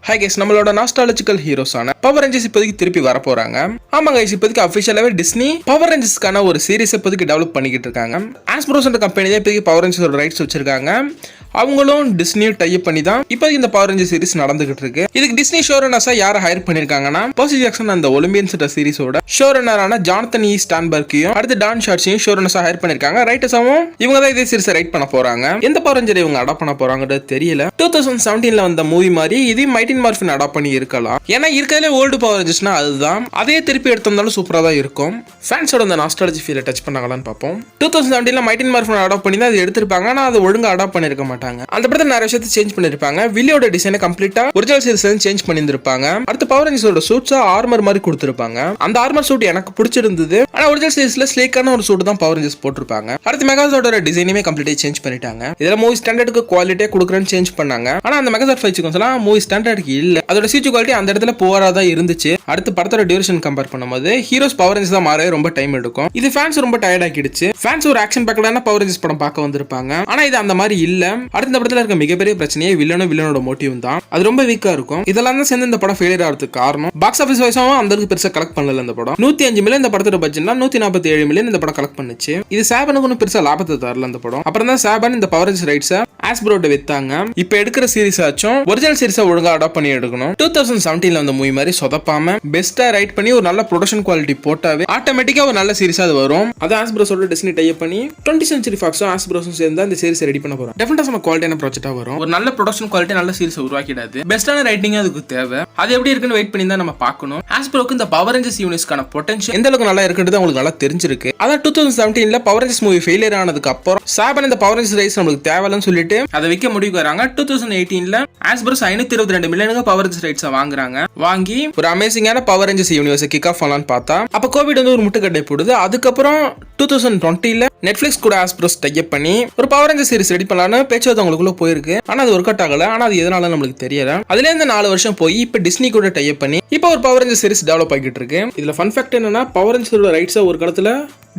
Hi guys, நம்மளோட nostalgical ஹீரோஸான power Rangers இப்போதைக்கு திருப்பி வர போறாங்க. ஆமா கைஸ், இப்போதைக்கு அஃபிஷியலாவே டிஸ்னி பவர் ரேஞ்சர்ஸ்க்கான ஒரு சீரிஸ் இப்போதைக்கு டெவலப் பண்ணிக்கிட்டு இருக்காங்க. ஆஸ்ப்ரோஸ் கம்பெனி தான் இப்போதைக்கு பவர் ரேஞ்சர்ஸோட ரைட்ஸ் வச்சிருக்காங்க. அவங்களும் டிஸ்னியும் டைப் பண்ணி தான் இப்போதைக்கு இந்த பவர் ரேஞ்சர் சீரிஸ் நடந்துகிட்டு இருக்கு. இதுக்கு டிஸ்னி ஷோரனர்ஸா யாரை ஹையர் பண்ணிருக்காங்கன்னா, பர்சி ஜாக்சன் அந்த ஒலிம்பியன்ஸ் சீரிஸோட ஷோரனரான ஜானத்தன் இ ஸ்டான்பர்க்கையும் அடுத்து டான் ஷார்ட்ஸையும் ஷோரனர்ஸா ஹையர் பண்ணிருக்காங்க. ரைட்டர்ஸாவும் இவங்க தான் இதே சீரிஸை ரைட் பண்ண போறாங்க. எந்த பவர் ரேஞ்சரை இவங்க அடாப்ட் பண்ண போறாங்கன்றது தெரியல. 2017 வந்த மூவி மாதிரி இது மைட்டின் மார்ஃபின் அடாப்ட் பண்ணி இருக்கலாம். ஏன்னா இருக்கிறதுல ஓல்டு பவர் ரேஞ்சர்ஸ்னா அதுதான். அதே திருப்பி எடுத்திருந்தாலும் சூப்பரா தான் இருக்கும். ஃபேன்ஸோட அந்த நாஸ்டாலஜி ஃபீலை டச் பண்ணாங்களான்னு பார்ப்போம். 2017 மைட்டின் மார்ஃபின் அடாப்ட் பண்ணி தான் அது எடுத்திருப்பாங்க. ஆனா அது ஒழுங்கா அடாப்ட் பண்ணிருக்க மாட்டாங்க. அந்த படத்தை நிறைய விஷயத்தை சேஞ்ச் பண்ணிருப்பாங்க. வில்லியோட டிசைனை கம்ப்ளீட்டா ஒரிஜினல் சீரிஸ் சேஞ்ச் பண்ணிருப்பாங்க. அடுத்து பவர் ரேஞ்சர்ஸோட சூட்ஸா ஆர்மர் மாதிரி கொடுத்திருப்பாங்க. அந்த ஆர்மர் சூட் எனக்கு பிடிச்சிருந்தது. ஆனா ஒரிஜினல் சீரிஸ்ல ஸ்லேக்கான ஒரு சூட் தான் பவர் ரேஞ்சர்ஸ் போட்டிருப்பாங்க. அடுத்து மெகாசார்டோட டிசைனுமே கம்ப்ளீட்டா சேஞ்ச் பண்ணிட்டாங்க. இதெல்லாம் மூவி ஸ்டாண்டர்டுக்கு குவாலிட்டியா கொடுக்குறேன்னு சேஞ்ச் பண்ணாங்க. ஆனா அந்த மெகாசார்ட் ஃபைட் சீக்வென்ஸ் எல்லாம் மூவி ஸ்டாண்டர்டுக்கு இல்ல. அதோட சிஜி குவாலிட்டி அந்த இடத்துல போரா தான் இருந்துச்சு. அடுத்து படத்தோட டியூரேஷன் கம்பேர் பண்ணும்போது ஹீரோஸ் பவர் ரேஞ்சர்ஸ் தான் மாறவே ரொம்ப டைம் எடுக்கும். இது ஃபேன்ஸ் ரொம்ப டயர்ட் ஆக்கிடுச்சு. ஃபேன்ஸ் ஒரு ஆக்ஷன் பேக்கடான பவர் ரேஞ்சர்ஸ் படம் பார்க்க வந்திருப்பாங்க. ஆனா இது அந்த மாதிரி இல்ல. அடுத்த படத்துல இருக்க மிகப்பெரிய பிரச்சனையே வில்லனோட மோட்டிவ் தான். அது ரொம்ப வீக்கா இருக்கும். இதெல்லாம் தான் சேர்ந்து இந்த படம் ஃபெயிலியர் ஆகிறதுக்கு காரணம். பாக்ஸ் ஆஃபீஸ் வைஸாவும் அந்த அளவுக்கு பெருசா கலெக்ட் பண்ணல. இந்த படம் 105 மில்லியன் இந்த படத்தோட பட்ஜெட்னா 147 மில்லியன் இந்த படம் கலெக்ட் பண்ணுச்சு. இது சாபனுக்கு ஒன்றும் பெருசா லாபத்தை தரல அந்த படம். அப்புறம் தான் சாபன் இந்த பவர் ரேஞ்சர்ஸ் ரைட்ஸை ஆஸ்ப்ரோட்ட வித்தாங்க. இப்ப எடுக்கிற சீரிஸ் ஆச்சும் ஒரிஜினல் சீரிஸை ஒழுங்கா அடாப்ட் பண்ணி எடுக்கணும். 2017 வந்த மூவி மாதிரி சொதப்பாம பெஸ்டா ரைட் பண்ணி ஒரு நல்ல ப்ரொடக்ஷன் குவாலிட்டி போட்டாவே ஆட்டோமேட்டிக்கா ஒரு நல்ல சீரிஸா அது வரும். அது ஆஸ்ப்ரோஸோட டிஸ்னி டைப் பண்ணி 20th Century Fox-உம் ஆஸ்ப்ரோஸும் சேர்ந்து இந்த சீரிஸ் ரெடி பண்ண போறோம். டெஃபினட்டா நம்ம குவாலிட்டியான ப்ராஜெக்ட்டா வரும். ஒரு நல்ல ப்ரொடக்ஷன் குவாலிட்டி நல்ல சீரிஸ் உருவாக்கிடாது. பெஸ்டான ரைட்டிங் அதுக்கு தேவை. அது எப்படி இருக்குன்னு வெயிட் பண்ணி தான் நம்ம பார்க்கணும். ஆஸ்ப்ரோக்கு இந்த பவர் ரேஞ்சர்ஸ் யூனிட்ஸ்க்கான பொட்டன்ஷியல் எந்த அளவுக்கு நல்லா இருக்குன்றது உங்களுக்கு நல்லா தெரிஞ்சிருக்கு. அதான் 2017 பவர் ரேஞ்சர்ஸ் மூவி ஃபெயிலியர் ஆனதுக்கு அப்புறம் சாபன் இந்த பவர் ரேஞ்சர்ஸ் ரைட்ஸ் நமக்கு தேவைன்னு சொல்லிட்டு அதை விற்க முடிவுக்கு வராங்க. 2018 ஆஸ்ப்ரோஸ் 522 மில்லியனுக்கு பவர் ரேஞ்சர்ஸ் ரைட்ஸை வாங்குறாங்க. வாங்கி ஒரு அமேசிங்கான பவர் ரேஞ்சர்ஸ் யூனிவர்ஸை கிக் ஆஃப் பண்ணலான்னு பார்த்தா அப்ப கோவிட் வந்து ஒரு முட்டுக்கட்டை போடுது. அதுக்கப்புறம் 2020 நெட்ஃபிளிக்ஸ் கூட ஆஸ்ப்ரோஸ் டைப் பண்ணி ஒரு பவர் ரேஞ்சர்ஸ் சீரிஸ் ரெடி பண்ணலான்னு பேச்சுவார்த்தை அவங்களுக்குள்ள போயிருக்கு. ஆனா அது ஒர்க் அவுட் ஆகல. ஆனா அது எதனால நம்மளுக்கு தெரியல. அதுல இருந்து 4 வருஷம் போய் இப்ப டிஸ்னி கூட டைப் பண்ணி இப்ப ஒரு பவர் ரேஞ்சர்ஸ் சீரிஸ் டெவலப் ஆகிட்டு இருக்கு. இதுல ஃபன் ஃபேக்ட் என்னன்னா, பவர் ரேஞ்சர்ஸோட ரைட்ஸை ஒரு காலத்துல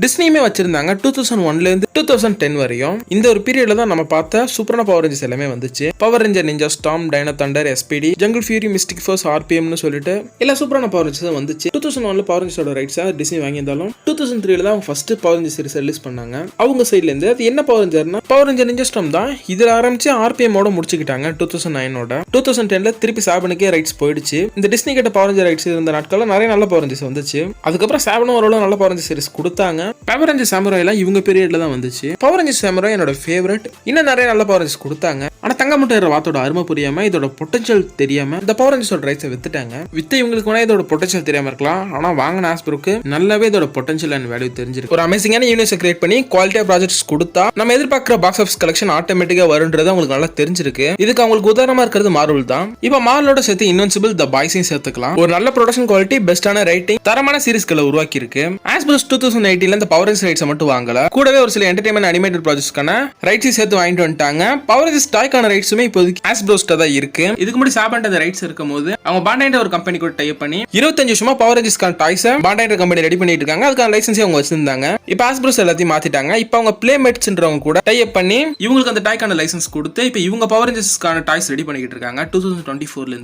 டிஸ்னியுமே வச்சிருந்தாங்க. 2001 இருந்து 2010 வரையும். இந்த ஒரு பீரியட்ல தான் நம்ம பார்த்த சூப்பரான பவர் ரேஞ்சர்ஸ் எல்லாமே வந்துச்சு. Power ranger ninja storm, dino thunder, SPD, jungle fury, mystic force, RPMனு சொல்லிட்டு எல்லா சூப்பரான பவர் ரேஞ்சர்ஸ் வந்துச்சு. 2001 பவர் ரேஞ்சர்ஸோட ரைட்ஸை டிஸ்னி வாங்கியிருந்தாலும் 2003 தான் அவங்க first power ranger series release பண்ணாங்க. அவங்க சைட்ல இருந்து அது என்ன பவர் ரேஞ்சர்னா பவர் ரேஞ்சர் நிஞ்சா ஸ்டார்ம் தான். இதுல ஆரம்பிச்சு RPM ஓட முடிச்சுக்கிட்டாங்க 2009. 2010 திருப்பி சாபனுக்கே ரைட்ஸ் போயிடுச்சு. இந்த டிஸ்னி கிட்ட பவர் ரேஞ்சர் ரைட்ஸ் இருந்த நாட்கள்ல நிறைய நல்ல பவர் ரேஞ்சர்ஸ் வந்துச்சு. அதுக்கப்புறம் சாபனும் ஓரளவு நல்ல பவர் ரேஞ்சர் சீரிஸ் கொடுத்தாங்க. பவர் ரேஞ்சர் சாமுராய் எல்லாம் இவங்க பீரியட்ல தான் வந்துச்சு. பவர் ரேஞ்சர் சாமுராய் என்னோட ஃபேவரட். இன்னும் நிறைய நல்ல பவர் ரேஞ்சர்ஸ் கொடுத்தாங்க. ஆனா தங்க மட்டும் வாத்தோட அருமை புரியாம இதோட பொட்டன்ஷியல் தெரியாம இந்த பவர் ரேஞ்சர்ஸோட ரைட்ஸை வித்துட்டாங்க. இவங்களுக்கு வேணா இதோட பொட்டன்ஷியல் தெரியாம இருக்கலாம். ஆனா வாங்கின ஆஸ்ப்ரோக்கு நல்லாவே இதோட பொட்டன்ஷியல் அண்ட் வேல்யூ தெரிஞ்சிருக்கு. ஒரு அமேசிங்கான யூனிவர்ஸை கிரியேட் பண்ணி குவாலிட்டியா ப்ராஜெக்ட்ஸ் கொடுத்தா நம்ம எதிர்பார்க்கிற பாக்ஸ் ஆஃபீஸ் கலெக்ஷன் ஆட்டோமேட்டிக்கா வரும்ன்றது உங்களுக்கு நல்லா தெரிஞ்சிருக்கு. இதுக்கு அவங்களுக்கு உதாரணமா இருக்கிறது மார்வல் தான். இப்ப மார்வலோட சேர்த்து இன்வின்சிபிள், தி பாய்ஸையும் சேர்த்துக்கலாம். ஒரு நல்ல ப்ரொடக்ஷன் குவாலிட்டி, பெஸ்டான ரைட்டிங், தரமான சீரிஸ்களை உருவாக்கி இருக்கு. ஆஸ்ப்ரோஸ் 2018 இந்த பவர் ரேஞ்சர்ஸ் ரைட்ஸை மட்டும் வாங்கல, கூடவே ஒரு சில என்டர்டைன்மெண்ட் அனிமேட்டட் ப்ராஜெக்ட்ஸ்க்கான ரைட்ஸ் சேர்த்து வாங்கிட்டு வந்துட்டாங்க. பவர் ரேஞ்சர்ஸ் டாய்க்கான ரைட்ஸுமே இப்போதைக்கு ஆஸ்ப்ரோஸ்ட தான் இருக்கு. இதுக்கு முன்னாடி சாபன்ட் அந்த ரைட்ஸ் இருக்கும்போது அவங்க பாண்டாய்ன்ற ஒரு கம்பெனி கூட டைப் பண்ணி 25 வருஷமா பவர் ரேஞ்சர்ஸ்க்கான டாய்ஸை பாண்டாய்ன்ற கம்பெனி ரெடி பண்ணிட்டு இருக்காங்க. அதுக்கான லைசன்ஸே அவங்க வச்சிருந்தாங்க. இப்போ ஆஸ்ப்ரோஸ் எல்லாத்தையும் மாத்திட்டாங்க. இப்போ அவங்க பிளேமேட்ஸ்ன்றவங்க கூட டைப் பண்ணி இவங்களுக்கு அந்த டாய்க்கான லைசன்ஸ் கொடுத்து இப்போ இவங்க பவர் ரேஞ்சர்ஸ்க்கான டாய்ஸ் ரெடி பண்ணிட்டு இருக்காங்க. 2024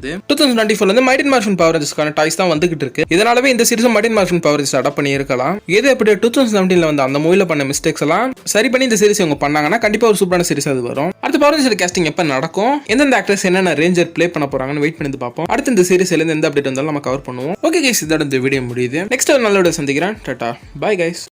இருந்து மைட்டின் மார்ஃபின் பவர் ரேஞ்சர்ஸ்க்கான டாய்ஸ் தான் வந்துகிட்டு இருக்கு. இதனாலவே இந்த series Mighty Morphin Power Rangers adapt பண்ணி இருக்கலாம். எது எப்படி 2017 வந்து அந்த மூவில பண்ண மிஸ்டேக்ஸ் எல்லாம் சரி பண்ணி இந்த சீரிஸ் இவங்க பண்ணாங்கன்னா கண்டிப்பா ஒரு சூப்பரான சீரிஸ் அது வரும். அடுத்த பவர் ரேஞ்சர் கேஸ்டிங் எப்ப நடக்கும், எந்தெந்த ஆக்டர்ஸ் என்னென்ன ரேஞ்சர் ப்ளே பண்ண போறாங்கன்னு வெயிட் பண்ணி பார்ப்போம். அடுத்து இந்த சீரிஸ்ல இருந்து எந்த அப்டேட் வந்தாலும் நம்ம கவர் பண்ணுவோம். ஓகே கைஸ், இதோட இந்த வீடியோ முடியுது. நெக்ஸ்ட் ஒரு நல்ல வீடியோ சந்திக்கிறேன். Tata, bye guys.